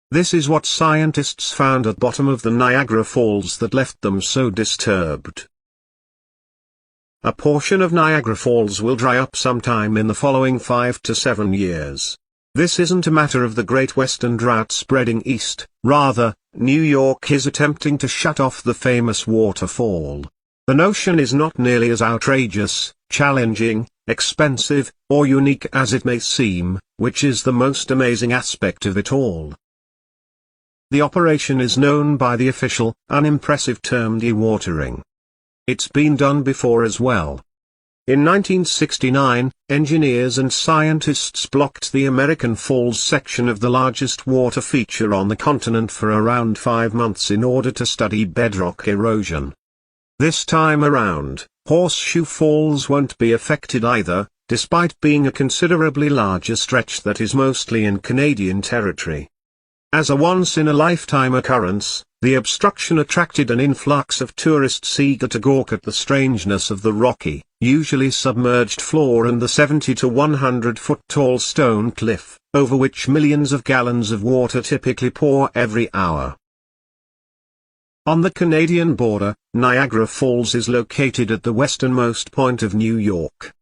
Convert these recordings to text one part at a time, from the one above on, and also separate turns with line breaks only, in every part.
This is what scientists found at the bottom of the Niagara Falls that left them so disturbed. A portion of Niagara Falls will dry up sometime in the following 5 to 7 years. This isn't a matter of the Great Western Drought spreading east, rather, New York is attempting to shut off the famous waterfall. The notion is not nearly as outrageous, challenging, expensive, or unique as it may seem, which is the most amazing aspect of it all. The operation is known by the official, unimpressive term dewatering. It's been done before as well. In 1969, engineers and scientists blocked the American Falls section of the largest water feature on the continent for around 5 months in order to study bedrock erosion. This time around, Horseshoe Falls won't be affected either, despite being a considerably larger stretch that is mostly in Canadian territory. As a once-in-a-lifetime occurrence, the obstruction attracted an influx of tourists eager to gawk at the strangeness of the rocky, usually submerged floor and the 70 to 100 foot tall stone cliff, over which millions of gallons of water typically pour every hour. On the Canadian border, Niagara Falls is located at the westernmost point of New York.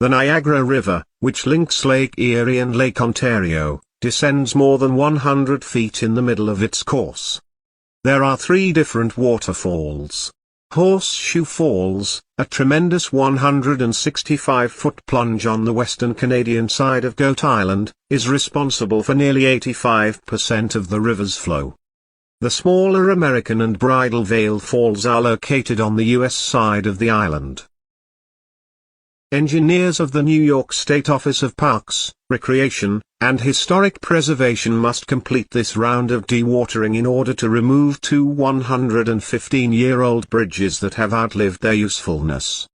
The Niagara River, which links Lake Erie and Lake Ontario, descends more than 100 feet in the middle of its course. There are 3 different waterfalls. Horseshoe Falls, a tremendous 165-foot plunge on the western Canadian side of Goat Island, is responsible for nearly 85% of the river's flow. The smaller American and Bridal Veil Falls are located on the U.S. side of the island. Engineers of the New York State Office of Parks, Recreation, and Historic Preservation must complete this round of dewatering in order to remove 2 115-year-old bridges that have outlived their usefulness.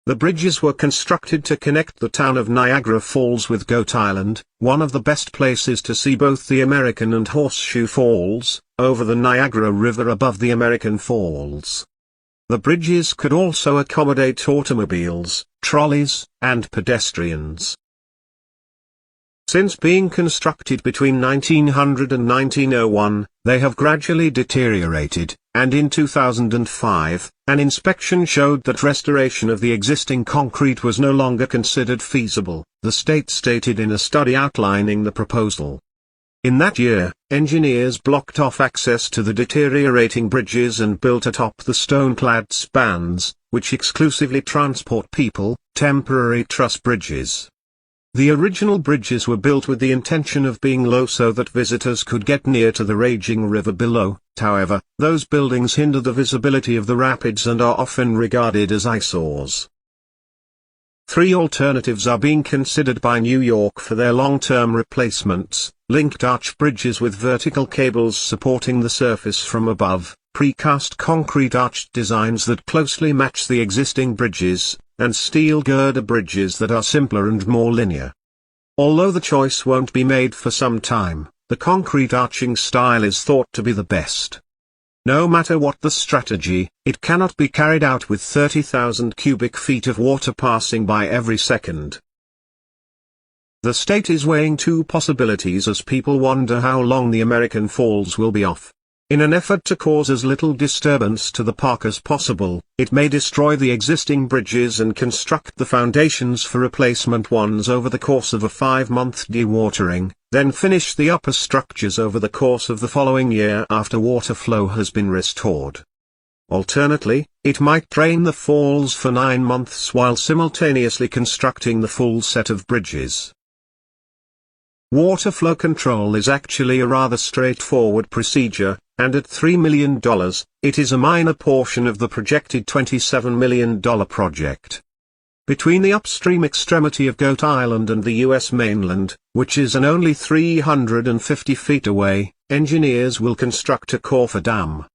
The bridges were constructed to connect the town of Niagara Falls with Goat Island, one of the best places to see both the American and Horseshoe Falls, over the Niagara River above the American Falls. The bridges could also accommodate automobiles, trolleys, and pedestrians. Since being constructed between 1900 and 1901, they have gradually deteriorated, and in 2005, an inspection showed that restoration of the existing concrete was no longer considered feasible, the state stated in a study outlining the proposal. In that year, engineers blocked off access to the deteriorating bridges and built atop the stone-clad spans, which exclusively transport people, temporary truss bridges. The original bridges were built with the intention of being low so that visitors could get near to the raging river below. However, those buildings hinder the visibility of the rapids and are often regarded as eyesores. 3 alternatives are being considered by New York for their long-term replacements: linked arch bridges with vertical cables supporting the surface from above, precast concrete arched designs that closely match the existing bridges, and steel girder bridges that are simpler and more linear. Although the choice won't be made for some time, the concrete arching style is thought to be the best. No matter what the strategy, it cannot be carried out with 30,000 cubic feet of water passing by every second. The state is weighing 2 possibilities as people wonder how long the American Falls will be off. In an effort to cause as little disturbance to the park as possible, it may destroy the existing bridges and construct the foundations for replacement ones over the course of a 5-month dewatering, then finish the upper structures over the course of the following year after water flow has been restored. Alternately, it might drain the falls for 9 months while simultaneously constructing the full set of bridges. Water flow control is actually a rather straightforward procedure, and at $3 million, it is a minor portion of the projected $27 million project. Between the upstream extremity of Goat Island and the U.S. mainland, which is only 350 feet away, engineers will construct a cofferdam.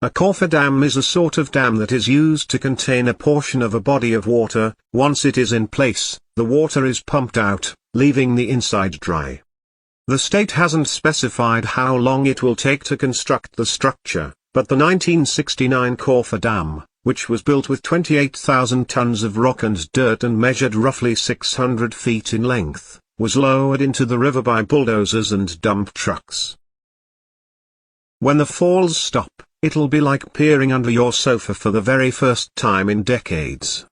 A cofferdam is a sort of dam that is used to contain a portion of a body of water. Once it is in place, the water is pumped out, leaving the inside dry. The state hasn't specified how long it will take to construct the structure, but the 1969 cofferdam, which was built with 28,000 tons of rock and dirt and measured roughly 600 feet in length, was lowered into the river by bulldozers and dump trucks. When the falls stop, it'll be like peering under your sofa for the very first time in decades.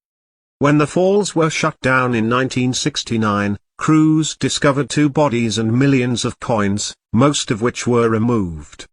When the falls were shut down in 1969, crews discovered 2 bodies and millions of coins, most of which were removed.